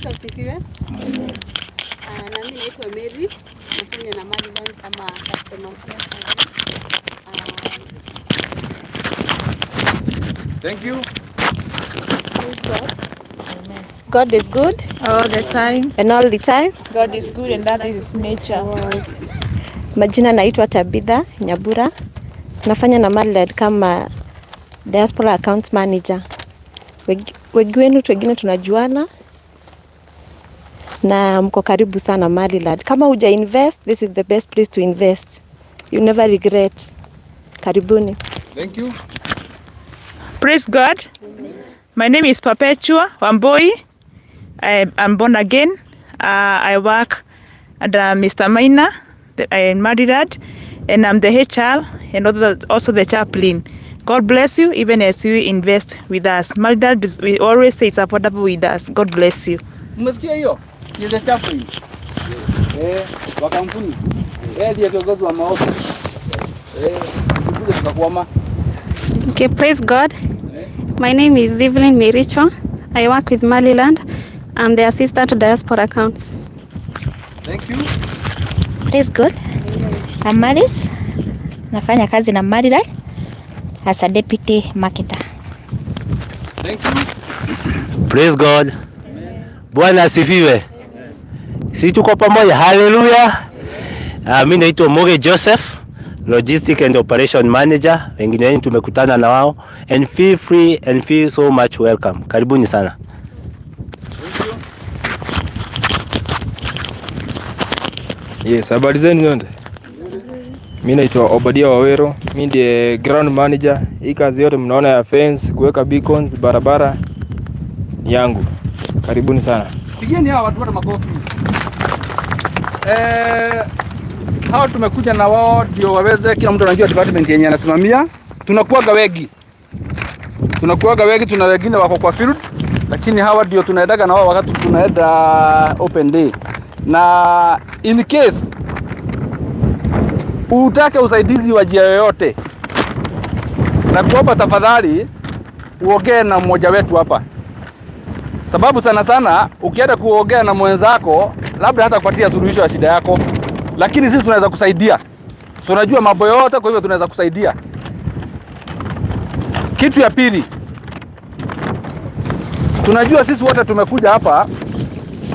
Yesu asifiwe. Na mimi naitwa Mary, nafanya na mali bank kama customer care. Thank you. God is good all the time. and all the time. God is good and that is his nature. Majina naitwa Tabitha Nyabura. Nafanya na Mariland kama diaspora account manager. Wengi wenu wengine tunajuana na mko karibu sana Mariland. Kama uja invest, this is the best place to invest. You never regret. Karibuni. Thank you. Praise God. My name is Perpetua Wamboi. I'm born again. I work under Mr. Maina in Mariland, and I'm the HR and also the chaplain. God bless you even as you invest with us. Mariland, we always say it's affordable with us. God bless you. Umesikia hiyo? Ni the chaplain. Wa kampuni. Ndiye kiongozi wa maofi. Kule tukakwama. Okay, praise God. My name is Evelyn Miricho. I work with Mariland. I'm the assistant to diaspora accounts. Thank you. Praise God. I'm Maris. Nafanya kazi na Mariland as a deputy marketer. Thank you. Praise God. Bwana asifiwe. Si tuko pamoja. Hallelujah. Mimi naitwa Moge Joseph, Logistic and Operation Manager. Wengine wenu tumekutana na wao, and feel free and feel so much welcome. Karibuni sana. Yes, habari zenu nyote. Mimi naitwa Obadia Wawero. Mimi ndiye ground manager. Hii kazi yote mnaona ya fence, kuweka beacons, barabara yangu. Karibuni sana. Pigeni hawa watu wote makofi. Hao tumekuja na wao ndio waweze, kila mtu anajua department yenye anasimamia. Tunakuaga wengi, tuna wengine wako kwa field, lakini hawa ndio tunaendaga na wao wakati tunaenda open day. Na in case utake usaidizi wa njia yoyote, na kuomba tafadhali uongee na mmoja wetu hapa, sababu sana sana ukienda kuongea na mwenzako labda hata kupatia suluhisho ya shida yako, lakini sisi tunaweza kusaidia. Tunajua mambo yote, kwa hivyo tunaweza kusaidia. Kitu ya pili, tunajua sisi wote tumekuja hapa,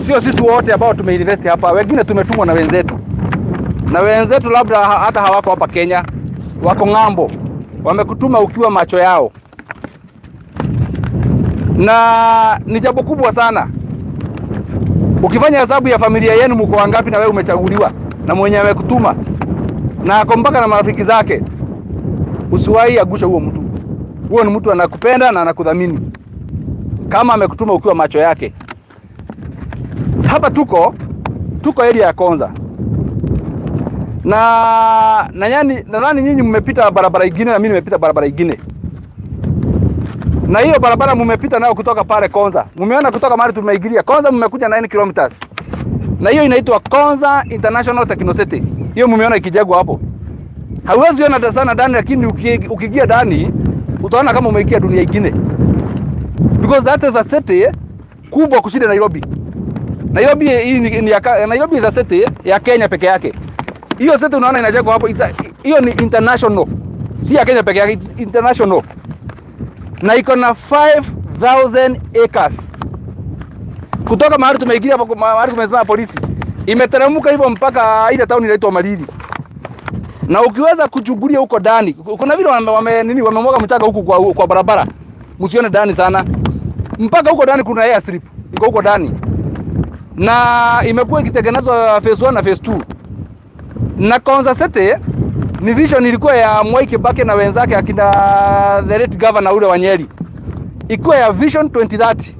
sio sisi wote ambao tumeinvest hapa, wengine tumetumwa na wenzetu. Na wenzetu labda hata hawako hapa Kenya, wako ng'ambo. Wamekutuma ukiwa macho yao. Na ni jambo kubwa sana. Ukifanya hesabu ya familia yenu mko wangapi na wewe umechaguliwa na mwenye amekutuma na ako mpaka na marafiki zake, usiwahi agusha huo mtu. Huo ni mtu anakupenda na anakudhamini kama amekutuma ukiwa macho yake. Hapa tuko area ya Konza. Nadhani nyinyi mmepita barabara nyingine na mimi nimepita barabara nyingine. Na hiyo barabara mmepita nayo kutoka pale Konza. Mmeona kutoka mahali tumeingilia Konza mmekuja 9 kilometers. Na hiyo inaitwa Konza International Technology. Hiyo mmeona ikijengwa hapo. Hauwezi ona sana ndani, lakini ukiingia ndani utaona kama umeingia dunia nyingine. Because that is a city kubwa kushinda Nairobi. Nairobi is a city ya Kenya peke yake. Hiyo city unaona inajengwa hapo, hiyo ni international. Si ya Kenya peke yake, it's international. Na iko na 5,000 acres. Kutoka mahali tumeingia hapo, mahali kumesimama polisi, imeteremka hivyo mpaka ile town inaitwa Malili. Na ukiweza kuchungulia huko ndani, kuna vile wamemwaga mchanga huko kwa barabara. Msione ndani sana. Mpaka huko ndani kuna airstrip. Iko huko ndani. Na imekuwa ikitengenezwa phase 1 na phase 2. Na Konza City ni vision ilikuwa ya Mwai Kibaki na wenzake akina the late governor ule wa Nyeri. Ilikuwa ya vision 2030.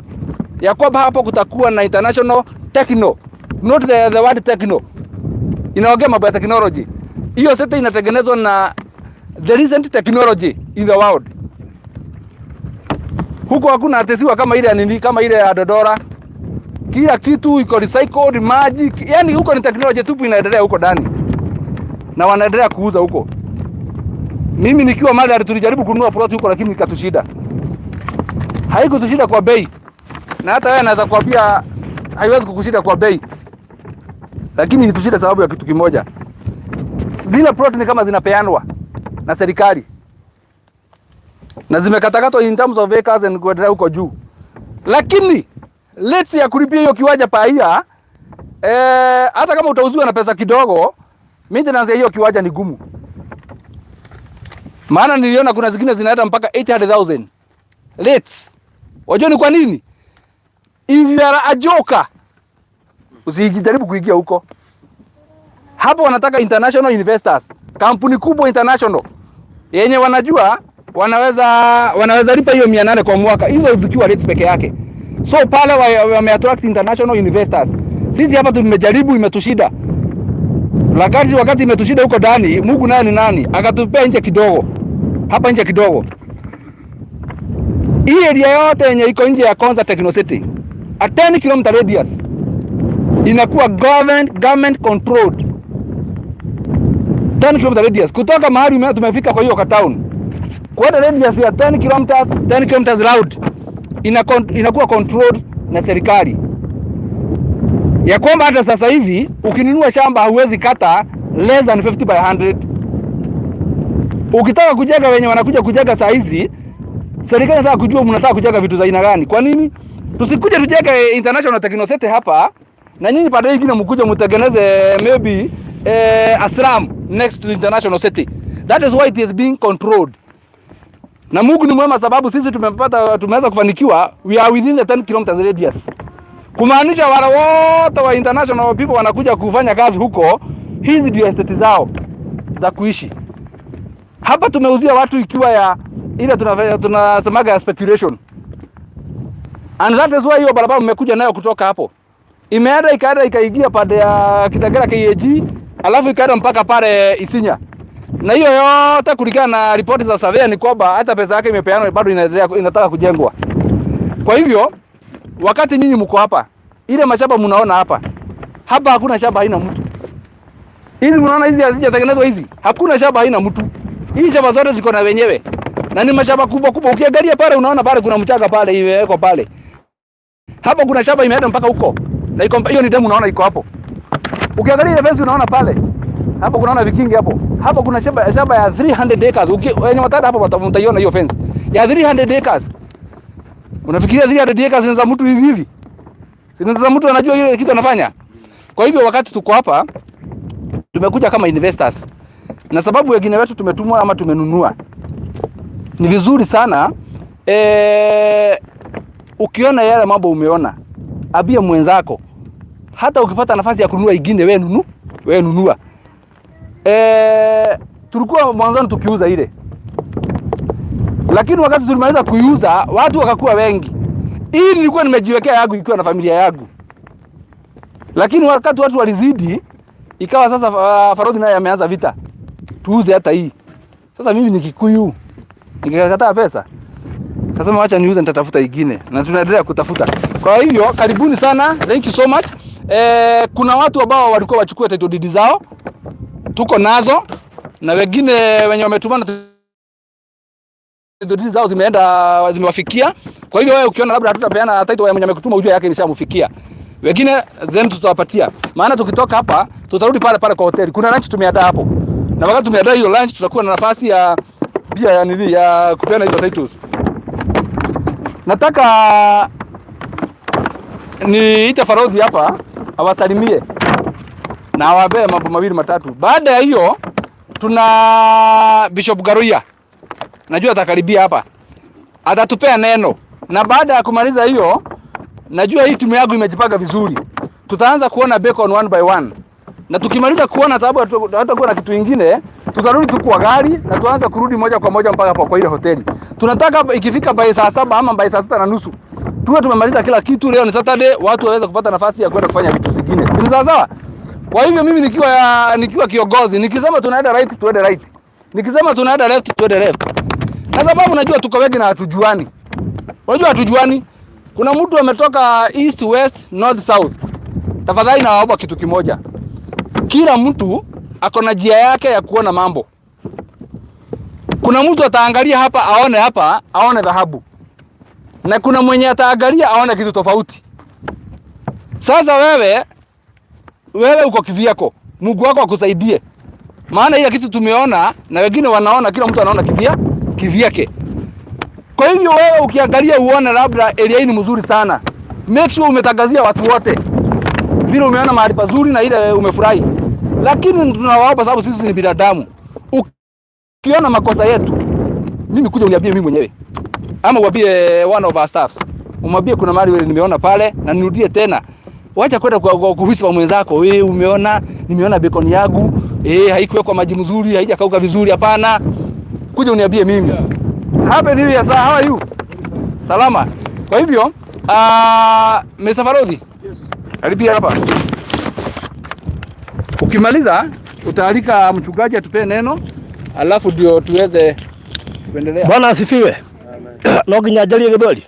Ya kwamba hapo kutakuwa na international techno, not the word techno. Inaongea mambo ya technology. Hiyo city inatengenezwa na the recent technology in the world. Huko hakuna atesiwa kama ile ya Dodora. Kila kitu iko recycled, maji, yani huko ni technology tupu inaendelea huko ndani. Na wanaendelea kuuza huko. Mimi nikiwa mali tulijaribu kununua plot huko lakini ikatushida. Haikutushida kwa bei. Na hata wewe naweza kuambia haiwezi kukushinda kwa bei. Lakini ilitushida sababu ya kitu kimoja. Zile plot ni kama zinapeanwa na serikali. Na zimekatakatwa in terms of acres and kuendelea huko juu. Lakini let's ya kulipia hiyo kiwanja paia hata kama utauziwa na pesa kidogo, maintenance ya hiyo kiwanja ni gumu. Maana niliona kuna zingine zinaenda mpaka 800,000. Let's. Wajua ni kwa nini? If you are a joker, usijaribu kuingia huko. Hapo wanataka international investors, kampuni kubwa international yenye wanajua wanaweza lipa hiyo 800 kwa mwaka, hizo zikiwa rates peke yake. So pale wameattract international investors. Sisi hapa tumejaribu, imetushida. Wakati imetushida huko ndani, Mungu naye ni nani? Akatupea nje kidogo. Hapa nje kidogo. Hii area yote yenye iko nje ya Konza Techno City, a 10 km radius inakuwa government controlled. 10 km radius kutoka mahali tumefika kwa hiyo town. Kwa radius ya 10 km round inakuwa controlled na serikali. Ya kwamba hata sasa hivi ukinunua shamba hauwezi kata less than 50 by 100. Ukitaka kujenga wenye wanakuja kujenga saa hizi, serikali inataka kujua mnataka kujenga vitu za aina gani. Kwa nini? Tusikuje tujenge international Techno City hapa na nyinyi baadaye ingine mkuje mtengeneze maybe a slum next to the international city. That is why it is being controlled. Na Mungu ni mwema sababu sisi tumeweza kufanikiwa, we are within the 10 km radius. Kumaanisha wale wote wa international people wanakuja kufanya kazi huko, hizi ndio estate zao za kuishi. Hapa tumeuzia watu ikiwa ya ile tunasemaga ya speculation. And that is why hiyo barabara mmekuja nayo kutoka hapo. Imeenda ikaingia pande ya Kitagera KAG, alafu ikaenda mpaka pale Isinya. Na hiyo yote kulingana na ripoti za survey ni kwamba hata pesa yake imepeanwa bado inataka kujengwa. Kwa hivyo wakati nyinyi mko hapa, ile mashamba mnaona hapa hakuna shamba haina mtu. Hizi mnaona hizi hazijatengenezwa hizi. Hakuna shamba haina mtu. Hizi shamba zote ziko na wenyewe. Na ni mashamba kubwa kubwa. Ukiangalia pale unaona pale kuna mchanga pale imewekwa pale. Hapa kuna shamba imeenda mpaka huko. Na hiyo ni demu unaona iko hapo. Ukiangalia ile fence unaona pale. Hapo kunaona vikingi hapo. Hapo kuna shamba ya 300 acres. Wenye watata hapo mtaiona hiyo fence. Ya 300 acres. Unafikiria 300 acres ni za mtu hivi hivi? Si ni za mtu anajua ile kitu anafanya. Kwa hivyo wakati tuko hapa tumekuja kama investors. Na sababu wengine wetu tumetumwa ama tumenunua. Ni vizuri sana ukiona yale mambo umeona, abia mwenzako. Hata ukipata nafasi ya kununua ingine wewe nunua. Tulikuwa mwanzoni tukiuza ile. Lakini wakati tulimaliza kuiuza, watu wakakuwa wengi. Hii nilikuwa nimejiwekea yangu ikiwa na familia yangu. Lakini wakati watu walizidi, ikawa sasa Farozi naye ameanza vita. Tuuze hata hii. Sasa mimi ni Kikuyu. Nikakataa pesa. Kasema acha niuze nitatafuta ingine. Na tunaendelea kutafuta. Kwa hivyo karibuni sana. Thank you so much. Kuna watu ambao walikuwa wachukue title deed zao. Tuko nazo na wengine wenye wametumana title deed zao zimewafikia. Kwa hivyo wewe ukiona labda hatutapeana title ya mwenye amekutuma ujue yake ilishamfikia. Wengine zenu tutawapatia. Maana tukitoka hapa tutarudi pale kwa hoteli. Kuna lunch tumeandaa hapo. Na wakati tumeandaa hiyo lunch tutakuwa na nafasi ya pia ya kupeana hizo titles. Nataka niite Farozi hapa awasalimie na awaambie mambo mawili matatu. Baada ya hiyo tuna Bishop Garuya. Najua atakaribia hapa. Atatupea neno. Na baada ya kumaliza hiyo, najua hii timu yangu imejipanga vizuri. Tutaanza kuona bacon one by one. Na tukimaliza kuona sababu hatakuwa na kitu kingine, tutarudi tu kwa gari na tuanze kurudi moja kwa moja mpaka kwa ile hoteli. Tunataka ikifika by saa 7 ama by saa 6:30 tuwe tumemaliza kila kitu. Leo ni Saturday, watu waweze kupata nafasi ya kwenda kufanya vitu vingine. Ni sawa? Kwa hivyo mimi nikiwa kiongozi, nikisema tunaenda right tuende right. Nikisema tunaenda left tuende left. Na sababu najua tuko wengi na hatujuani. Unajua hatujuani. Kuna mtu ametoka east, west, north, south. Tafadhali naomba kitu kimoja. Kila mtu ako na njia yake ya kuona mambo. Kuna mtu ataangalia hapa aone dhahabu. Na kuna mwenye ataangalia aone kitu tofauti. Sasa wewe uko kivyako, Mungu wako akusaidie. Maana ile kitu tumeona na wengine wanaona, kila mtu anaona kivyake. Kwa hivyo wewe ukiangalia uone labda area hii ni mzuri sana, make sure umetangazia watu wote vile umeona mahali pazuri na ile umefurahi. Lakini tunawaomba, sababu sisi ni binadamu, ukiona makosa yetu, mimi kuja uniambie mimi mwenyewe, ama uambie one of our staffs, umwambie kuna mahali wewe nimeona pale na nirudie tena. Wacha kwenda kuhisi kwa mwenzako, wewe umeona, nimeona bacon yangu haikuwekwa maji mzuri, haijakauka vizuri. Hapana, kuja uniambie mimi. Happy New Year sir, how are you? Salama. Kwa hivyo Mr. Farodhi, yes. Karibia hapa. Ukimaliza utaalika mchungaji atupe neno, alafu ndio tuweze kuendelea. Bwana asifiwe. Amen. No kinyajalie githweri.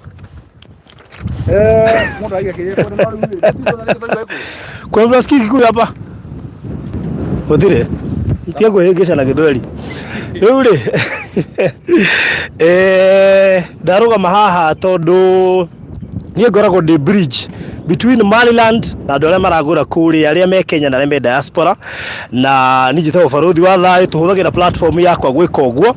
Mundu aiga kile kwa nini sikiki kule hapa? Odire. Itiago hegesha na githweri. Rĩu ndaruga mahaha tondu niĩ ngoragwo ndĩ bridge between Maliland na andũ arĩa maragũra kũrĩa, arĩa me Kenya na arĩa me diaspora, na niĩ njĩtagwo Barũthi wa thayũ. Tũhũthagĩra platform yakwa gwĩka ũguo,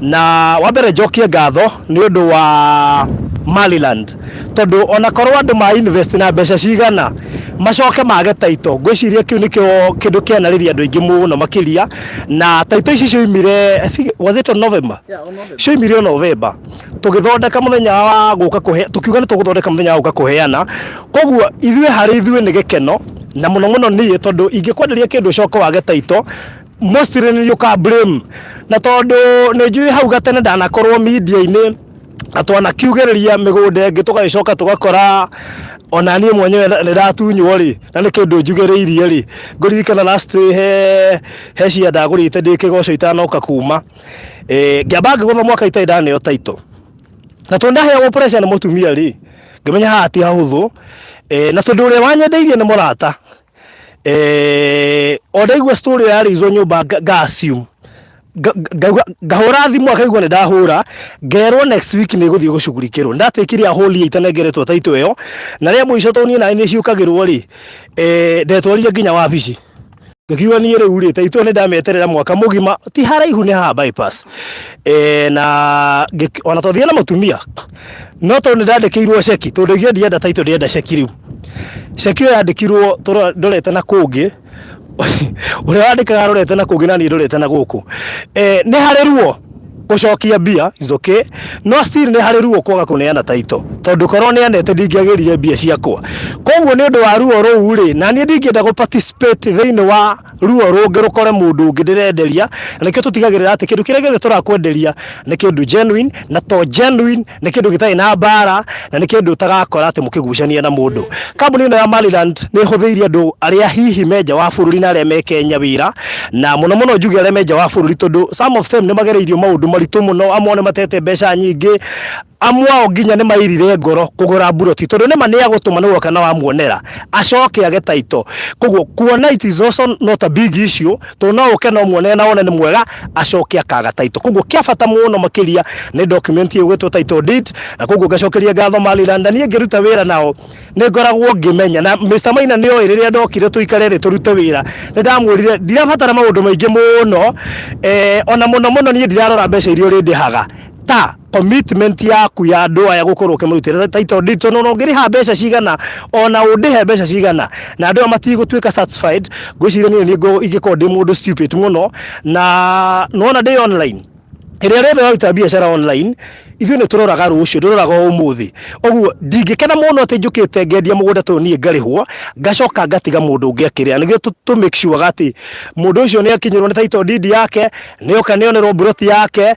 na wambere njokie ngatho nĩ ũndũ wa Maliland, tondu ona korwo andũ ma invest na mbeca cigana macoke mage taito, ngwĩciria kĩu nĩkĩo kĩndũ kĩanarĩria andũ aingĩ mũno makĩria. Na taito ici cioimire, I think was it on November? Yeah, on November. Cioimire on November. Tũgĩthondeka mũthenya wa gũka kũhe, tukiuga nĩ tũgũthondeka mũthenya wa gũka kũheana. Koguo ithuĩ harĩ ithuĩ nĩ gĩkeno, na mũno mũno niĩ tondu ingĩkwenderia kĩndũ coka wage taito, mostly nĩ ũka blame. Na tondu nĩ njũĩ hau gatene ndanakorwo media-inĩ atwana kiugĩrĩria mĩgũnda ĩngĩ tũgagĩcoka tũgakora ona niĩ mwenyewe nĩ ndatunywo rĩ, na nĩ kĩndũ njugĩrĩirie rĩ. Ngũririkana last he cia ndagũrĩte ndĩ kĩgoco itanoka kuma, ngĩamba ngĩgũtha mwaka itarĩ ndaneo taito, na tondũ ndaheagwo pressure nĩ mũtumia rĩ, ngĩmenya haha ti hahũthũ, na tondũ ũrĩa wanyendeirie nĩ mũrata, o ndaigua story yarĩizwo nyũmba nga-assume ngahũra thimũ akaigua nĩ ndahũra, ngerwo next week nĩ gũthiĩ gũcugurikĩrwo. Ndatĩkire a whole year itanengeretwo taito ĩyo, na rĩa mũico tondũ niĩ nĩ ciũkagĩrwo rĩ, ndetwarire nginya wabici, ngĩkiuga niĩ rĩu rĩ taito nĩ ndameterera mwaka mũgima, ti haraihu nĩ haha bypass, na ona twathire na mũtumia, no tondũ nĩ ndandĩkĩirwo ceki, tondũ ndienda taito, ndienda ceki. Rĩu ceki ĩyo yandĩkirwo ndorete na kũngĩ, ũrĩa wandĩkaga rorete na kũngĩ na niĩ ndorete na gũkũ. Nĩ harĩ ruo gũcokia mbia, is okay, no still nĩ harĩ ruo kwaga kũneana taito, tondũ korwo nĩanete ndingĩagĩrire mbia ciakwa. Koguo nĩ ũndũ wa ruo rũu rĩ, na niĩ ndingĩenda gũ participate thĩinĩ wa ruo rũngĩ rũkore mũndũ ũngĩ ndĩrenderia, na nĩkĩo tũtigagĩrĩra atĩ kĩndũ kĩrĩa gĩothe tũrakwenderia nĩ kĩndũ genuine, na to genuine nĩ kĩndũ gĩtarĩ na mbara, na nĩ kĩndũ ũtagakora atĩ mũkĩgucania na mũndũ. Kambuni ĩno ya Maliland nĩ ĩhũthĩirie andũ arĩa hihi menja wa bũrũri na arĩa me Kenya wĩra, na mũno mũno njuge arĩa menja wa bũrũri, tondũ some of them nĩ magereirio maũndũ maritũ mũno, amwe nĩ matete mbeca nyingĩ, amwe ao nginya nĩ mairire ngoro kũgũra buroti, tondũ nĩma nĩ agũtũma nĩ woka na wamuonera acoke age taito. Koguo kuona it is also not a big issue, tondũ no ũke no muonere na wone nĩ mwega acoke akaga taito. Koguo kĩa bata mũno makĩria nĩ document ĩyo gwĩtwo title deed, na koguo ngacokeria ngatho Maliland. Niĩ ngĩruta wĩra nao nĩ ngoragwo ngĩmenya, na Mr. Maina nĩ oĩ rĩrĩa ndokire tũikare thĩ tũrute wĩra, nĩ ndamwĩrire ndirabatara maũndũ maingĩ mũno, ona mũno mũno niĩ ndirarora mbeca iria ũrĩndĩhaga, ta commitment yaku ya andũ aya gũkorwo ũkĩmũrutĩra title deed, tondũ no ngĩrĩha mbeca cigana ona ũndĩhe mbeca cigana na andũ matigũtuĩka satisfied, ngwĩciria niĩ ingĩkorwo ndĩ mũndũ stupid mũno. Na nona ndĩ online, ĩrĩa rĩothe waruta biacara online, ithuĩ nĩ tũroraga rũciũ, ndũroraga ũmũthĩ. Ũguo ndingĩkena mũno atĩ njũkĩte ngendia mũgũnda tondũ niĩ ngarĩhwo, ngacoka ngatiga mũndũ ũngĩ akĩrĩa. Nĩguo to make sure atĩ mũndũ ũcio nĩ akinyĩrwo nĩ title deed yake, nĩ oka nĩonerwo buroti yake.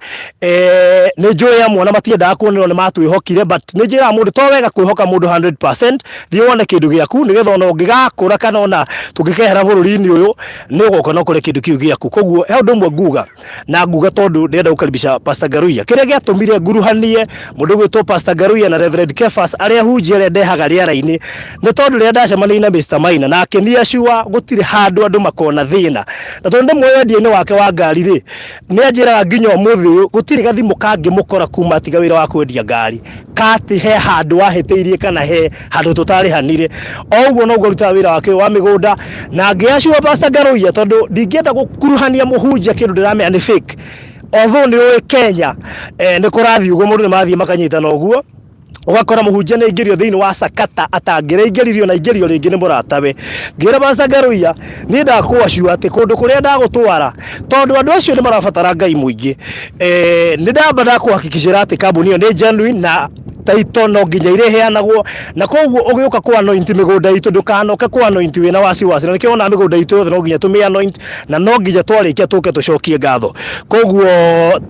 Nĩ njũĩ amwe na matiendaga kuonerwo nĩ matwĩhokire, but nĩ njĩraga mũndũ to wega kwĩhoka mũndũ 100%, thiĩ wone kĩndũ gĩaku, nĩgetha ona ũngĩgakũra kana ona tũngĩkehera bũrũri-inĩ ũyũ nĩ ũgoka na ũkore kĩndũ kĩu gĩaku. Koguo he ũndũ ũmwe nguga, na nguga tondũ ndĩrenda gũkaribisha Pastor Garuia, kĩrĩa gĩatũmire nguruha kuruhanie mundu gwitwo Pastor Garuya na Reverend Kefas aria hunjia ndehaga riara-ini ni tondu ria ndacemania na Mr. Maina na akenia shua gutire handu andu makona thina na tondu mwendie-ini wake wa ngari ri ni anjiraga nginya umuthi uyu gutire gathimu kangi mukora kuma tiga wira wa kwendia ngari kati he handu wahiteirie kana he handu tutari hanire oguo no guruta wira wake wa migunda na ngiashua Pastor Garuya tondu ndingienda gukuruhania muhunjia kindu ndiramenya ni fake although ni oe Kenya ni kurathi uguo mundu ni mathie makanyitana uguo ugakora muhunjia ni ingirio thiini wa sakata atangire ingiririo na ingirio ringi ni muratawe ngira Pastor Garuya ni ndakwashua ati kundu kuria ndagutwara tondu andu acio ni marabatara ngai muingi ni ndamba ndakuhakikishira ati kambuni iyo ni genuine na Tittle no nginya ireheanagwo na koguo ugiuka kwa anoint migunda itu ndukanoke kwa anoint wina wasi na nikio na migunda itu yothe no nginya tumi anoint na no nginya twarikia tuke tucokie ngatho koguo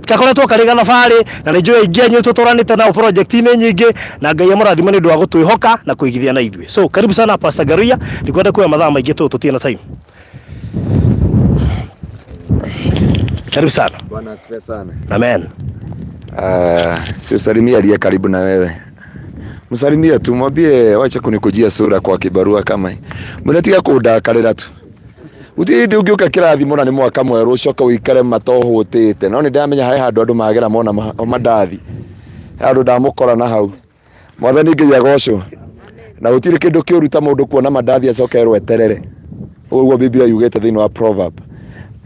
gakoretwo kari gathabari na njui ingi anyu tutoranite na project ini nyingi na ngai amurathima ni ndu wa gutwihoka na kuigithia na ithue so karibu sana Pastor Garuya ndikwenda kuya mathaa maingi tutie na time karibu sana Bwana asifiwe sana amen si usalimia aliye karibu na wewe. Msalimia tu mwambie wacha kunikujia sura kwa kibarua kama hii. Mnatiga kudakarira tu. Uti ungiuka kirathimo na ni mwaka mweru ucoka uikare matoho utite. No ni ndamenya hai handu andu magera mona mandathi. Handu ndamukora na hau. Mwathani nginya goco. Na utire kindu kiuruta mundu kuona mandathi acoke rweterere. Uguo Biblia yugete thiini wa proverb.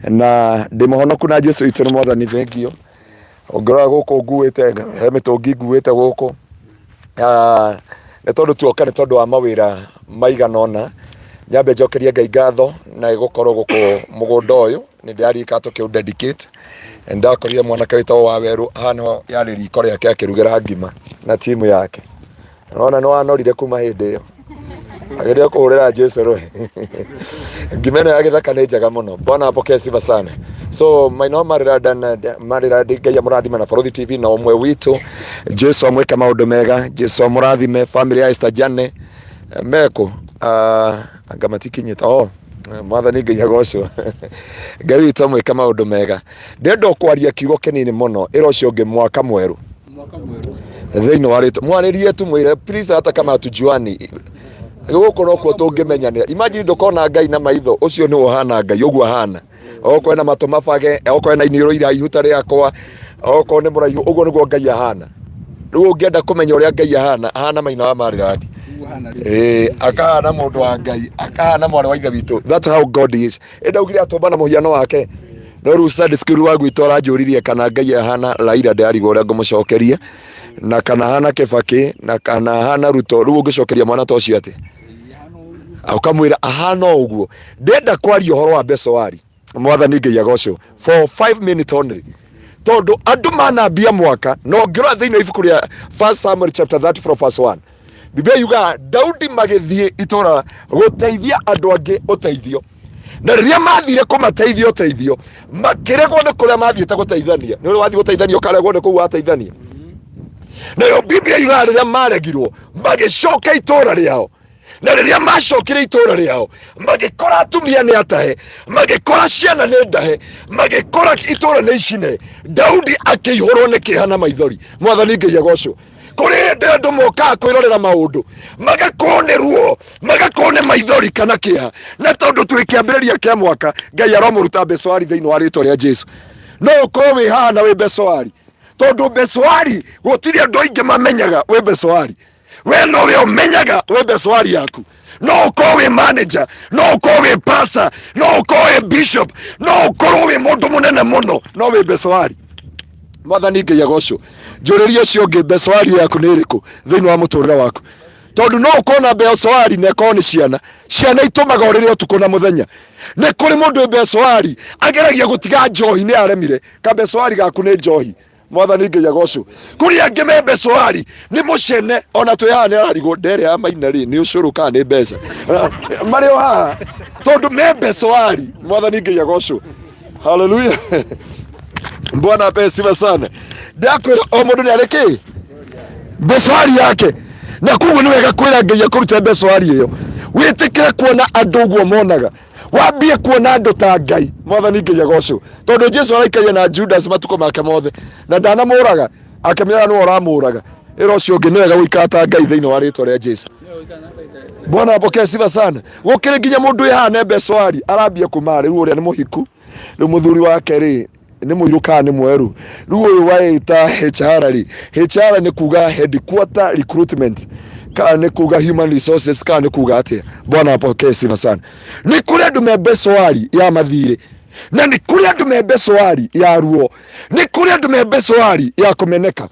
Na ndimuhonoku na Jesu itu ni mwathani thengio. Ongora guko nguite he mitungi nguite guko ne tondu tuoka ne tondu wa mawira maiganona nyambe njokerie ngai ngatho na igukorwo guko mugunda uyu ni ndiarika tukiu dedicate ndakorire mwanake witwo wa Weru hano yari riko riake akirugira ngima na timu yake nona no anorire kuma hindi iyo ageria kuhurira Jesu roho ngimeno ya githaka ni njega muno Bwana apokee sifa sana so maino marirada ngai amurathime na Borothi TV na umwe witu Jesu amweke maundu mega Jesu amurathime family ya Esther Jane meko angamatikinyita mwathani ngai agocwo ngai witu amweke maundu mega ndendo kwaria kiugo kinini muno ira ucio ngi mwaka mweru thiini wa ritu mwaririe tu mwire please hata kama hatujuani guko no ko tungimenyanira imagine ndukona ngai na maitho ucio ni uhana ngai uguo hana oko ena matu mabage oko ena iniro ira ihuta riakwa oko ni muraihu uguo niguo ngai ahana riu ungienda kumenya uria ngai ahana maina wa mariradi akahana mundu wa ngai akahana mwana wa ithe witu that's how God is ndaugire atombana muhiano wake no riu Sunday school wangu itora njuririe kana ngai ahana Raila ndarigo uria ngumucokeria na kana hana Kibaki na kana hana Ruto riu ungicokeria mwana tocio ati ukamwira ahana uguo ndenda kwaria uhoro wa Besowari mwathani ngai agocwo for 5 minutes only tondu andu manambia mwaka no ngira thiini ibuku ria 1 Samuel chapter 30 from verse 1 Biblia yuga Daudi magithie itora guteithia andu angi uteithio na riria mathire kumateithio uteithio makiregwo ni kuria mathiete guteithania ni wathi guteithania ukaregwo ni kuwa ateithania na yo Biblia yuga riria maregirwo magicoka itora riao na riria macokire itora riao magikora atumia ni atahe magikora ciana ni ndahe magikora itora ni icine Daudi akihorwo ni kihana maithori mwathani ngai agocwo kuri ndendu moka kwirorera maundu magakonerwo magakone maithori kana kiha na tondu twikiambiriria kia mwaka ngai aromuruta Besowari thiini wa ritwa ria Jesu no ukorwo wi hana wi Besowari tondu Besowari gutiri andu aingi mamenyaga wi Besowari we no we umenyaga we Besowari yaku no ukorwo wi manager no ukorwo wi pastor no ukorwo wi bishop no ukorwo wi mundu munene muno no wi Besowari mwathani ngai agocwo njuriria cio ngi Besowari yaku ni iriku thiini wa muturire waku tondu no ukona Besowari ne koni ciana itumaga urire utuku na muthenya ne kuri mundu Besowari ageragia gutiga njohi ni aremire ka Besowari gaku ni njohi mwathani ngai agocwo kuri angi me Besowari ni mucene ona twihana ni ararigo ndere ya maina ri ni ucuru ka ni mbeca mari o haha tondu me Besowari mwathani ngai agocwo haleluya Bwana ape sifa sana ndakwira o mundu ni ariki Besowari yake na kugu ni wega kwira ngai akuruta Besowari iyo witikire kuona andu uguo monaga wambie kuona andu ta ngai mwathani ngai agocwo tondu Jesu araikaria na Judas matuko make mothe na ndanamuraga akemera no oramuraga ero cio ngi nwega guikata ngai thiini wa ritwa ria Jesu. Bwana apokee sifa sana. Gukire nginya mundu ihane beswari arambia kumari ru uria ni muhiku ru muthuri wake ri ni muiruka ni mweru ru uyu waita HR ni kuga headquarter recruitment ka ni kuga human resources ka ni kuga atia. Bwana apokee sifa sana. Ni kuri andu me beswari ya mathire na ni kuri andu me beswari ya ruo ni kuri andu me beswari ya kumeneka.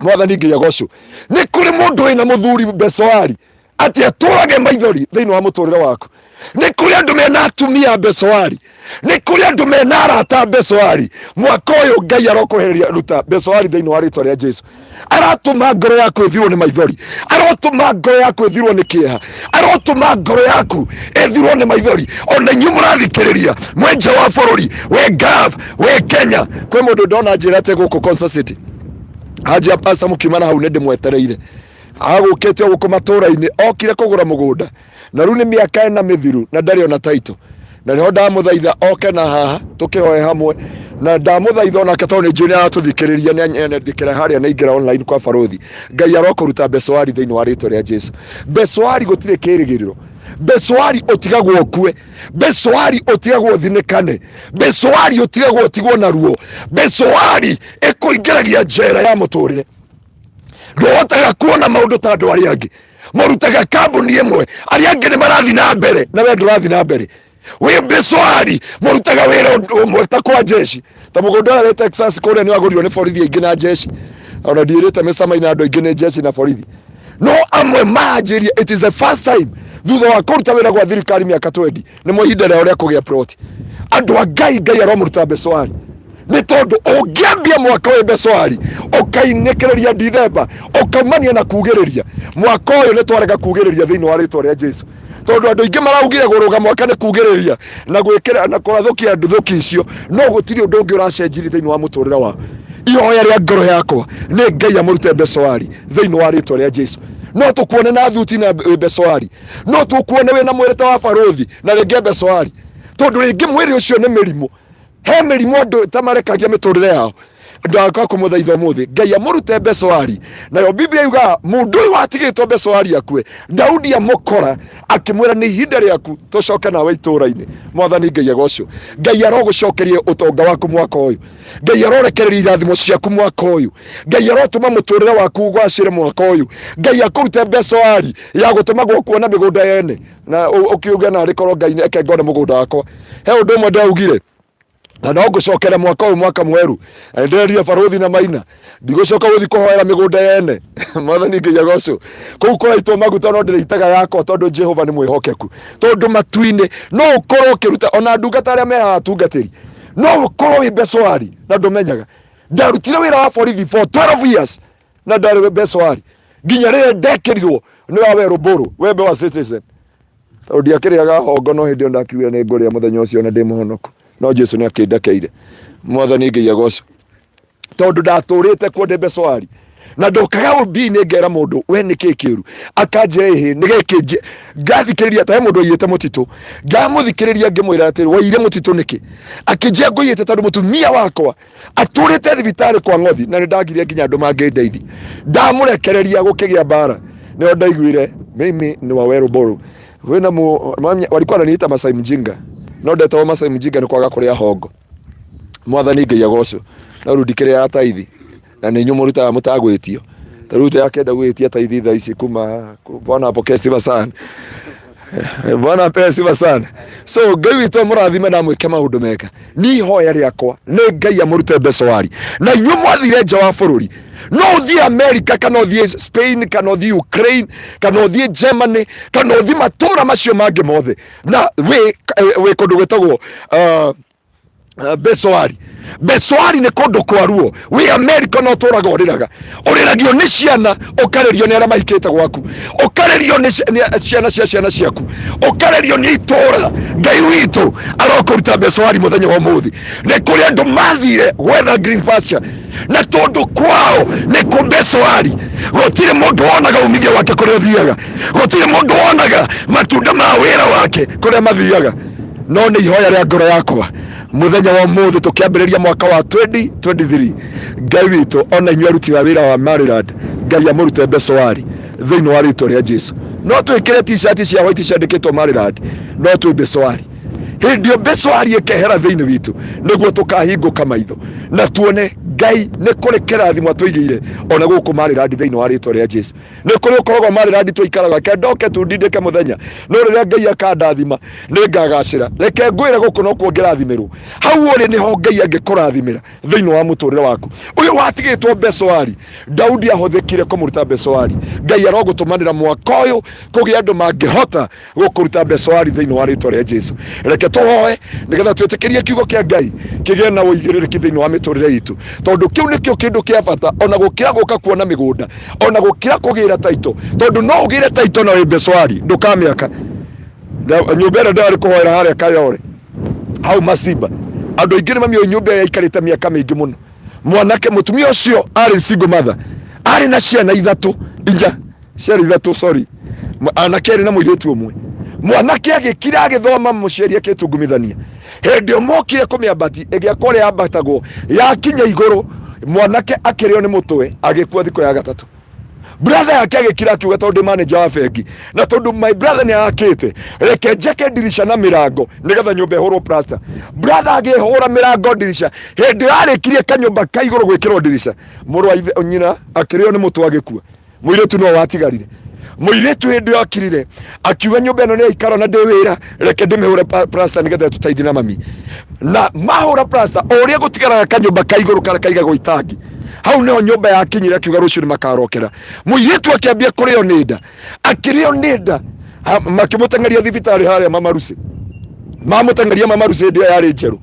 Mwathani nginya gocu ni kuri mundu ina muthuri beswari ati aturage maithori thiini wa muturire waku. Ni kuri andu mena atumia beswari, ni kuri andu mena arata beswari. Mwaka uyu Ngai arokuhereria ruta beswari thiini wa ritwa ria Jesu. Aratuma ngoro yaku ithirwo ni maithori, aratuma ngoro yaku ithirwo ni kieha, aratuma ngoro yaku ithirwo ni maithori. Ona inyu murathikiriria mwenja wa bururi we Gav we Kenya kwi mundu ndona njira ate guku Konza City aje pasa mukimana hau nende mwetereire agukete guku matura-ini okire kugura mugunda na riu ni miaka ena mithiru na ndari ona Tittle na niho ndamuthaitha oke na haha tukihoe hamwe na ndamuthaitha ona keto ni junior atuthikiriria ni ndikira haria na ingira online kwa barothi. Ngai arokuruta beswari thiini wa ritwa ria Jesu. Beswari gutire kirigiriro, beswari otigagwo okue, beswari otigagwo thinikane, beswari otigagwo otigwo na ruo, beswari ekuingiragia njera ya muturire. Ndohotaga kuona maundu ta andu aria angi murutaga kambuni imwe aria angi ni marathi na mbere na we ndurathi na mbere. We beswari murutaga wira umwe ta kwa jeshi ta mugunda wa Texas kuria ni wagurirwo ni borithi ingi na jeshi ona ndirite micama-ini andu ingi ni jeshi na borithi no amwe majiria. It is the first time thutha wa kuruta wira gwa thirikari miaka 20 ni muhinda ria uria kugia plot andu a Ngai aromuruta beswari ni tondu ungiambia mwaka uyu beswari ukainekereria Dithemba ukaumania na kugiriria mwaka uyu ni twarega kugiriria thiini wa ritwa ria Jesu tondu andu ingi maraugire guruga mwaka ni kugiriria na gwikira na kurathukia andu thuki icio no gutiri undu ungi uracenjiri thiini wa muturira wa ihoya ria ngoro yakwa ni Ngai amurute beswari thiini wa ritwa ria Jesu. No tukuone na thuti na beswari, no tukuone wina mwirite wa barothi na ringi beswari tondu ringi mwiri ucio ni mirimu he mirimu andu tamarekagia miturire yao. Ndaka kumuthaitha muthi Ngai amurute beswari nayo Biblia yuga mundu uyu watigitwo beswari akue Daudi amukora akimwira ni ihinda riaku tucoke nawe itura-ini. Mwathani Ngai agocwo. Ngai arogucokerie utonga waku mwaka uyu, Ngai arorekereria irathimo ciaku mwaka uyu, Ngai arotuma muturire waku ugwacire mwaka uyu, Ngai akurute beswari ya gutuma kuona migunda yene na ukiuga na rikorwo Ngai eke ngone mugunda wakwa. He undu mwe ndaugire na no gucokera mwaka uyu mwaka mweru nderia barothi na maina ndigucoka guthi kuhoera migunda yene. Mwathani Ngai agocwo. Kou kuraitwo maguta no ndiritaga yakwa tondu Jehova ni mwihokeku tondu matu-ini no ukorwo ukiruta ona ndungata aria meha atungatiri no ukorwo wi beswari na ndumenyaga. Ndarutire wira wa borithi for 12 years na ndari beswari nginya rire ndekirirwo ni wa werå mbårå wembe wa citizen tondu ndiakiriaga hongo no hindi ndakiuga ni nguria muthenya ucio na ndi muhonoku no Jesu ni akindekeire. Mwathani Ngai agocwo tondu ndaturite kuo ndi beswari na ndokaga ubi ni ngera mundu we ni kikiru akanjira ihi ni giki ngathikiriria ta mundu yite mutitu ngamuthikiriria ngimwira ati waire mutitu niki akinjia nguyite tondu mutumia wakwa aturite thibitari kwa ngothi na ndagiria nginya andu mangindeithi ndamurekereria gukigia bara nio ndaiguire mimi ni wa werå mbårå wina walikuwa ananiita Masai Mjinga no ndetawo Masai Mjinga ni kwaga kuria hongo. Mwathani Ngai agocwo na riu ndikiria taithi na ni nyu murutaga mutagwitio taruta yake ndagwitia taithi thaa ici kuma. Bwana apokee sifa sana, Bwana apokee sifa sana. So Ngai witu murathime na mwike maundu mega ni hoya riakwa ni Ngai amurute beswari na nyu mwathire nja wa bururi no uthie America kana uthie Spain kana uthie Ukraine kana uthie Germany kana uthie matura macio mangi mothe na we kundu gwetagwo beswari ni kundu kwaruo we America no turaga uriragio ni ciana ukarerio ni aria maikite gwaku ukarerio ni ciana cia ciana ciaku ukarerio ni itura. Ngai witu arokuruta beswari muthenya wa muthi ni kuri andu mathire gwetha green pasture na tondu kwao ni ku beswari gutire mundu wonaga umithia wake kuria thiaga gutire mundu wonaga matunda ma wira wake kuria mathiaga no ni ihoya ria ngoro yakwa muthenya wa muthe tukiambiriria mwaka wa 2023 Ngai witu ona inyuĩ aruti wa wĩra wa Maryland Ngai amũrute Besowari thĩinĩ wa rĩtwa rĩa Jesu. No twĩkĩre t-shirt cia white ciandĩkĩtwo Maryland, no twĩ Besowari. Hĩndĩ Besowari ĩkehera thĩinĩ witũ nĩguo tũkahingũka maitho na tuone Ngai nĩ kũrĩ kĩrathimo atũigĩire ona gũkũ Maryland thĩinĩ wa rĩtwa rĩa Jesu. Nĩ kũrĩ ũkoragwo Maryland tũikaraga kendoke tundindĩke mũthenya no rĩrĩa Ngai akandathima nĩ ngagacĩra. Reke ngwĩre gũkũ no kuongerathimĩrwo. Hau ũrĩ nĩho Ngai angĩkũrathimĩra thĩinĩ wa mũtũrĩre waku. Ũyũ watigĩtwo Besowari, Daudi ahũthĩkire kũmũruta Besowari. Ngai arogũtũmanĩra mwaka ũyũ kũgĩa andũ mangĩhota gũkũruta Besowari thĩinĩ wa rĩtwa rĩa Jesu. Reke tũhoe nĩgetha twĩtĩkĩrie kiugo kĩa Ngai kĩgĩe na ũigĩrĩrĩki thĩinĩ wa mĩtũrĩre itũ. Tondu kiu nikio kindu kia bata ona gukira guka kuona migunda ona gukira kugira taito tondu no ugire taito na Besowari ndukamiaka nyumba ndari kuhoera haria Kayore hau Masiba andu ingĩ mamio nyumba yaikarĩte miaka mingi muno. Mwanake mutumia ucio ari single mother ari na ciana ithatu ciana ithatu sorry anake ari na mũirĩtu ũmwe. Mwanake agĩkira agĩthoma mũciari akĩtungumithania hĩndĩ mokire kũmĩambati ĩgĩakore yambatagwo yakinya igũrũ mwanake akĩrĩo nĩ mũtwe agĩkua thikũ ya gatatũ. Brother yake agĩkira akiuga tondũ manager wa bengi na tondũ my brother nĩ akĩte reke njake dirisha na mirango nĩgetha nyũmba ĩhũrwo plaster. Brother agĩhũra mirango dirisha hĩndĩ yarĩkirie kanyũmba ka igũrũ gwĩkĩrwo dirisha mũrũ wa ithe nyina akĩrĩo nĩ mũtwe agĩkua. Mũirĩtu no watigarire. Mũirĩtu hĩndĩ akirire akiuga nyũmba ĩno nĩ aikara na ndĩ wĩra reke ndĩmĩhũre plaster nĩgetha tũteithie na mami. Na mahũra plaster o ũrĩa gũtigaraga kanyũmba ka igũrũ kana kaigagwo itangi. Hau nĩho nyũmba yakinyire akiuga rũciũ nĩ makarokera. Mũirĩtu akĩambia kũrĩo nĩ nda akĩrĩo nĩ nda makĩmũteng'eria thibitarĩ harĩa Mamarusi. Mamũteng'eria Mamarusi hĩndĩ ĩyo yarĩ njerũ.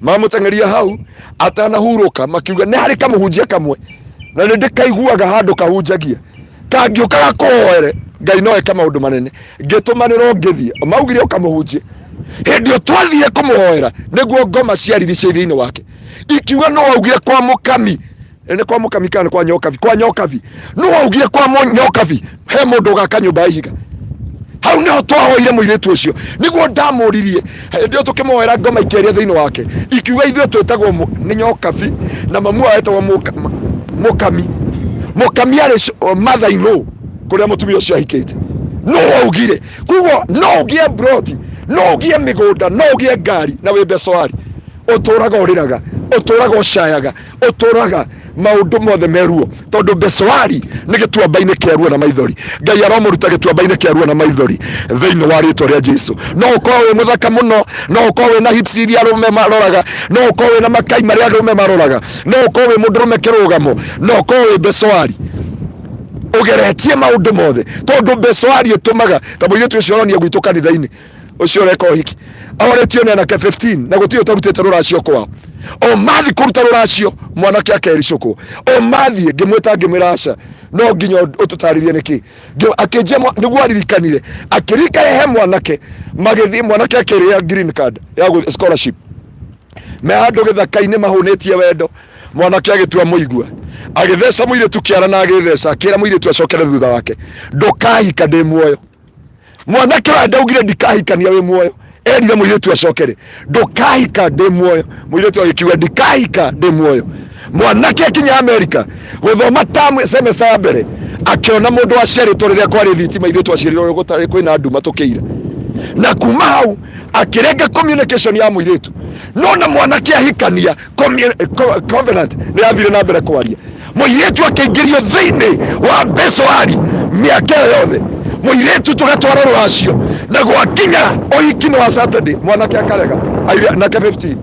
Mamũteng'eria hau atanahurũka makiuga nĩ harĩ kamũhunjia kamwe na nĩ ndĩkaiguaga handũ kahunjagia kangĩũkaga kũhoere Ngai no eka maũndũ manene ngĩtũmanĩrwo ngĩthiĩ maugire ũkamũhunjie. Hĩndĩ ĩyo twathire kũmũhoera nĩguo ngoma ciariricie thĩinĩ wake ikiuga no augire kwa mũkami nĩ kwa mũkami kana kwa nyokavi no augire kwa nyokavi he mũndũ gaka nyũmba ya ihiga. Hau nĩho twahoire mũirĩtu ũcio nĩguo ndamũririe hĩndĩ ĩyo tũkĩmũhoera ngoma ikĩaria thĩinĩ wake ikiuga ithuĩ twĩtagwo nĩ nyokavi na mamu etagwo mũkami arĩ mother-in-law kũrĩa mũtumia ũcio ahikĩte. No augire kuguo no ũgĩe broti no ũgĩe mĩgũnda no ũgĩe ngari na wĩ Besowari ũtũraga ũrĩraga ũtũraga ũcayaga ũtũraga maũndũ mothe meruo tondu Besowari nĩ gĩtuamba-inĩ kĩa ruo na maithori. Ngai aromũruta gĩtuamba-inĩ kĩa ruo na maithori thĩinĩ wa rĩtwa rĩa Jesu. No ũkorwo wĩ mũthaka mũno no ũkorwo wĩ na hips iria arũme maroraga no ũkorwo wĩ na makai marĩa arũme maroraga no ũkorwo wĩ mũndũrũme kĩrũgamo no ũkorwo wĩ Besowari ũgeretie maũndũ mothe tondu Besowari ĩtũmaga ta mũirĩtu ũcio aronia gwitũ kanitha-inĩ ũcio ũreka ũhiki ahoretio nĩ anake 15 na gũtirĩ ũtarutĩte rũracio kwao. O mathi kũruta rũracio mwanake akericũkwo o mathi ngĩmwĩta ngĩmwĩra aca no nginya ũtũtarĩrie nĩkĩ akĩnjia nĩguo aririkanire akĩrikare he mwanake magĩthiĩ mwanake akĩrĩa green card ya scholarship me handũ gĩthaka-inĩ mahũnĩtie wendo mwanake agĩtua mũigua agĩtheca mũirĩtu kĩara na agĩtheca akĩra mũirĩtu acokere thutha wake ndũkahika ndĩ muoyo. Mwanake wa ndaugire ndikahikania wĩ muoyo erire mũirĩtu acokere ndũkahika ndĩ muoyo. Mũirĩtu agĩkiuga ndikahika ndĩ muoyo. Mwanake akinya Amerika gũthoma tamu semester ya mbere akĩona mũndũ waciarĩtwo rĩrĩa kwarĩ thitima ithuĩ twaciarĩrwo gũtarĩ kwĩna nduma tũkĩira na kuma hau akĩrenga communication ya mũirĩtu no na mwanake ahikania covenant nĩ yathire na mbere kwaria. Mũirĩtu akĩingĩrio thĩinĩ wa Besowari mĩaka yothe mũirĩtu tũgatwara rũracio na gwakinya ũhiki wa Saturday mwanake akarega nake 15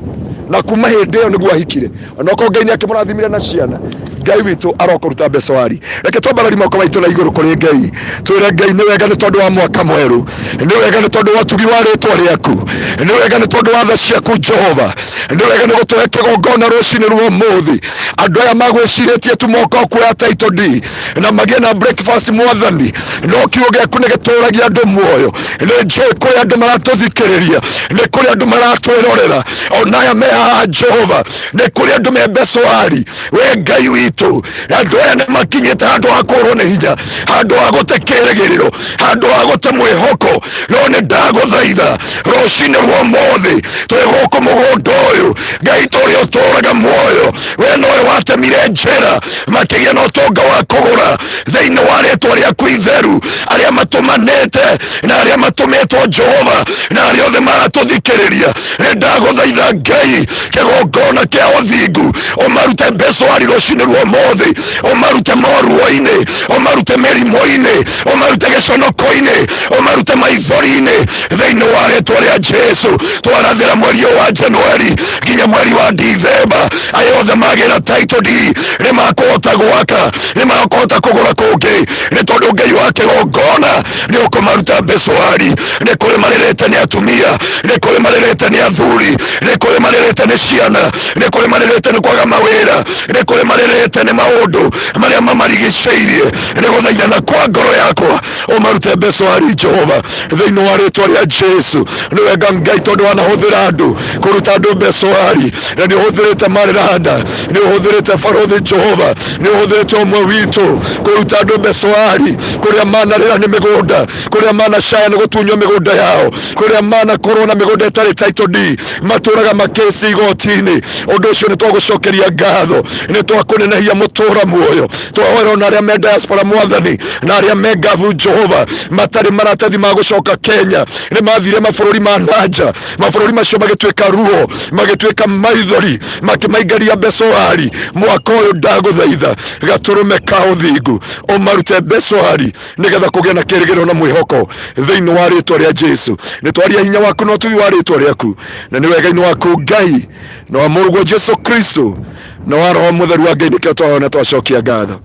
na kuma hĩndĩ ĩyo nĩguo ahikire onokorwo Ngai nĩakĩmũrathimire na ciana. Ngai witũ arokũruta Besowari. Reke twambarari moko maitũ na igũrũ kũrĩ Ngai twĩre Ngai nĩ wega nĩ tondũ wa mwaka mwerũ nĩ wega nĩ tondũ wa ũtugi wa rĩtwa rĩaku nĩ wega nĩ tondũ wa tha ciaku Jehova nĩ wega nĩ gũtũhe kĩgongona rũcinĩ rwa ũmũthĩ. Andũ aya magwĩcirĩtie tu moka kuoya title deed na magĩe na breakfast mwathani no kiugo gĩaku nĩ gĩtũragia andũ muoyo. Nĩ njũĩ kũrĩ andũ maratũthikĩrĩria nĩ kũrĩ andũ maratwĩrorera onaya me haha Jehova nĩ kũrĩ andũ me Besowari we Ngai witũ witũ andũ aya nĩ makinyĩte handũ ha kũrwo nĩ hinya, handũ ha gũte kĩĩrĩgĩrĩro, handũ ha gũte mwĩhoko. No nĩ ndagũthaitha rũcinĩ rwa ũmũthĩ twĩ gũkũ mũgũnda ũyũ, Ngai tũrĩa ũtũũraga muoyo, we nowe watemire njĩra makĩgĩa na ũtonga wa kũgũra thĩinĩ wa rĩĩtwa rĩaku itheru, arĩa matũmanĩte na arĩa matũmĩtwo Jehova na arĩa othe maratũthikĩrĩria. Nĩ ndagũthaitha Ngai kĩgongona kĩa ũthingu ũmarute mbecwari rũcinĩ rwa ũmũthĩ, ũmarute moruo-inĩ, ũmarute mĩrimũ-inĩ, ũmarute gĩconoko-inĩ, ũmarute maithori-inĩ thĩinĩ wa rĩĩtwa rĩa Jesu. Twarathĩra mweri wa Januari nginya mweri wa Dithemba, aya othe magĩra title deed nĩ makũhota gwaka, nĩ makũhota kũgũra kũngĩ, nĩ tondũ Ngai wa kĩgongona nĩ ũkũmaruta mbecwari. Nĩ kũrĩ marĩrĩte nĩ atumia, nĩ kũrĩ marĩrĩte nĩ athuri, nĩ kũrĩ marĩrĩte nĩ ciana, nĩ kũrĩ marĩrĩte nĩ kwaga mawĩra, nĩ kũrĩ marĩrĩte nĩ maũndũ marĩa mamarigicĩirie. Nĩ gũthaithana kwa ngoro yakwa ũmarute mbecwari Jehova thĩinĩ wa rĩĩtwa rĩa Jesu. Nĩ wega Ngai tondũ wanahũthĩra andũ kũruta andũ mbecwari, na nĩ ũhũthĩrĩte Marĩranda, nĩ ũhũthĩrĩte Barũthi Jehova, nĩ ũhũthĩrĩte ũmwe witũ kũruta andũ mbecwari kũrĩa manarĩra nĩ mĩgũnda, kũrĩa manacaya nĩ gũtunywo mĩgũnda yao, kũrĩa manakorwo na mĩgũnda ĩtarĩ title deed, matũraga makĩci igoti-inĩ. Ũndũ ũcio nĩ twagũcokeria ngatho, nĩ twakũnenehia mũtũũra muoyo, twahoera na arĩa me diaspora Mwathani na arĩa me ngavu Jehova matarĩ maratathi ma gũcoka Kenya, nĩ mathire mabũrũri ma nanja, mabũrũri macio magĩtuĩka ruo, magĩtuĩka maithori, makĩmaingaria mbecwari. Mwaka ũyũ ndagũthaitha gatũrũme ka ũthingu ũmarute mbecwari, nĩgetha kũgĩa na kĩĩrĩgĩrĩro na mwĩhoko thĩinĩ wa rĩĩtwa rĩa Jesu. Nĩ twaria hinya waku na ũtugi wa rĩĩtwa rĩaku, na nĩ wega-inĩ waku Ngai na wa mũrũguo Jesu Kristo na wa Roho Mũtheru wa Ngai nĩkĩo twahoya twacokia ngatho.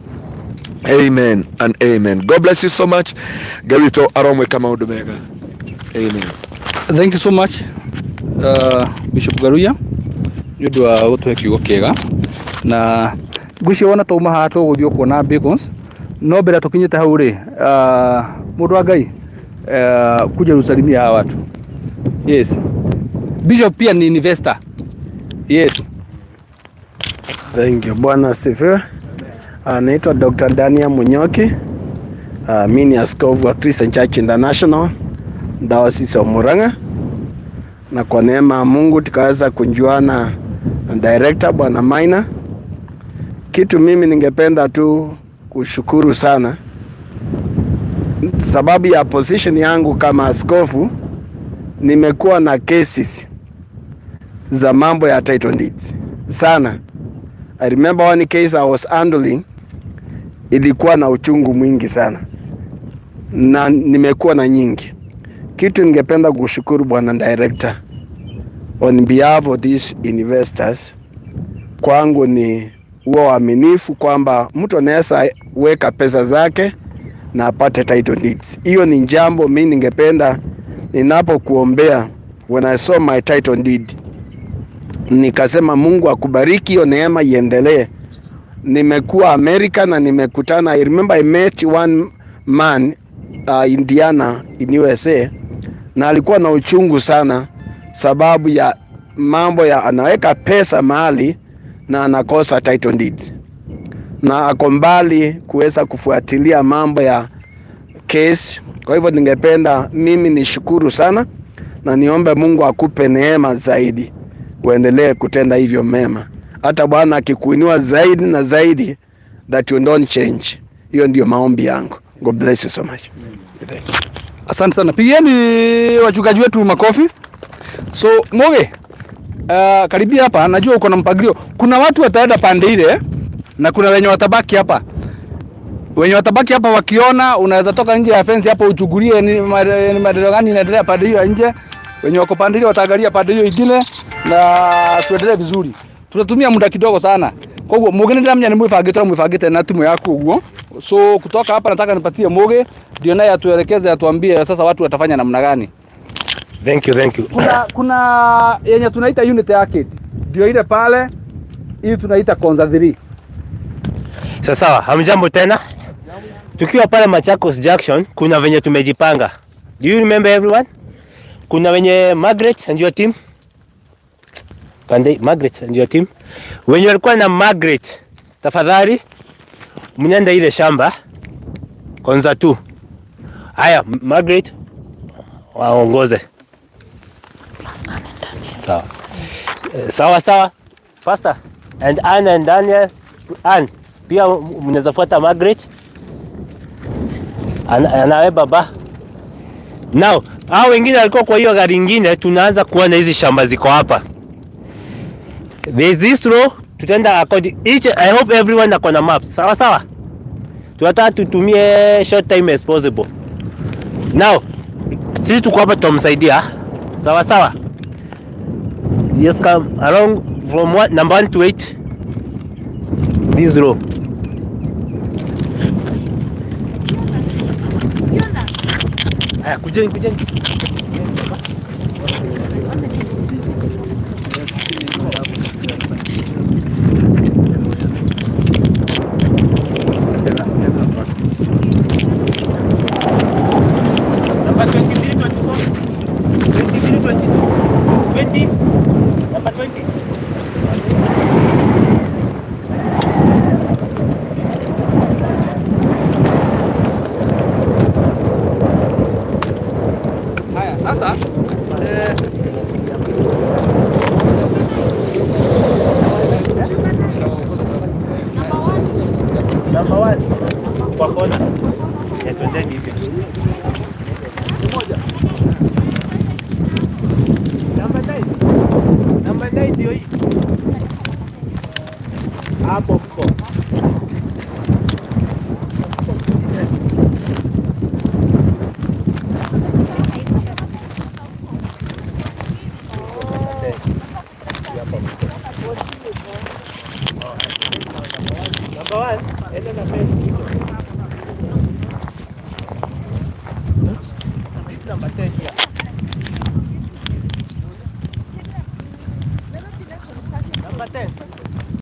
Amen and amen. God bless you so much. Ngai witũ aromwĩka maũndũ mega. Amen. Thank you so much Bishop Garuya nĩ ũndũ wa gũtũhe kiugo kĩega, na ngwĩciria wona tauma haha tũgũthiĩ kuona beacons, no mbere tũkinyĩte hau rĩ, mũndũ wa Ngai kuja usalimia hawa watu. Yes. Bishop pia ni investor. Yes. Thank you. Bwana asifiwe. Naitwa Dr. Daniel Munyoki. Mimi ni askofu wa Christian Church International Diocese ya Murang'a, na kwa neema ya Mungu tukaweza kujuana na director Bwana Maina. Kitu mimi ningependa tu kushukuru sana, sababu ya position yangu kama askofu, nimekuwa na cases za mambo ya title deeds sana. I remember one case I was handling, ilikuwa na uchungu mwingi sana, na nimekuwa na nyingi. Kitu ningependa kushukuru Bwana Director on behalf of these investors, kwangu ni huo uaminifu kwamba mtu anaweza weka pesa zake na apate title deeds. Hiyo ni jambo mimi ningependa ninapokuombea, when I saw my title deed nikasema Mungu akubariki, hiyo neema iendelee. Nimekuwa America na nimekutana, I remember I met one man Indiana in USA, na alikuwa na uchungu sana sababu ya mambo ya anaweka pesa mahali na anakosa title deed, na ako mbali kuweza kufuatilia mambo ya case. Kwa hivyo ningependa mimi nishukuru sana na niombe Mungu akupe neema zaidi uendelee kutenda hivyo mema, hata Bwana akikuinua zaidi na zaidi, that you don't change. Hiyo ndio maombi yangu. God bless you so much. Asante sana. Pigeni wachungaji wetu makofi. So Moge, karibia hapa, najua uko na mpangilio. Kuna watu wataenda pande ile na kuna wenye watabaki hapa. Wenye watabaki hapa wakiona unaweza toka nje ya fence hapo uchugulie ni maendeleo gani inaendelea pande hiyo nje. Wenye wako pande hiyo wataangalia pande hiyo ingine na tuendelee vizuri. Tutatumia muda kidogo sana. Kwa hivyo Moge ndio mnyani mwifagite na timu yako huo. So kutoka hapa nataka nipatie Moge ndio naye atuelekeze, atuambie sasa watu watafanya namna gani. Thank you. Kuna yenye tunaita unit arcade. Ndio ile pale, hii tunaita Konza 3. Sasa hamjambo tena. Tukiwa pale Machakos Junction kuna venye tumejipanga. Do you remember everyone? Kuna wenye Margaret and your team. Pande Margaret and your team. Wenye walikuwa na Margaret tafadhali mnyende ile shamba Konza tu. Haya, Margaret waongoze. Sawa. Sawa. Pastor and Anne and Daniel. Anne, pia mnaweza fuata Margaret. Anawe baba. Now, hao wengine walikuwa kwa hiyo gari nyingine, tunaanza kuona hizi shamba ziko hapa. There is this row, tutaenda according each. I hope everyone akona maps. Sawa. Tunataka tutumie short time as possible. Now, sisi tuko hapa tutamsaidia. Sawa. Just come along from number 1 to 8. This row. Kujeni. Number 23, 24. 23, 22. 20s. Number 20. Sasa Number 1 kwa kona. Twendeni hivi. Number 9 ndio hii. Hapo mko. Number 1, enda na pesa. Number 10.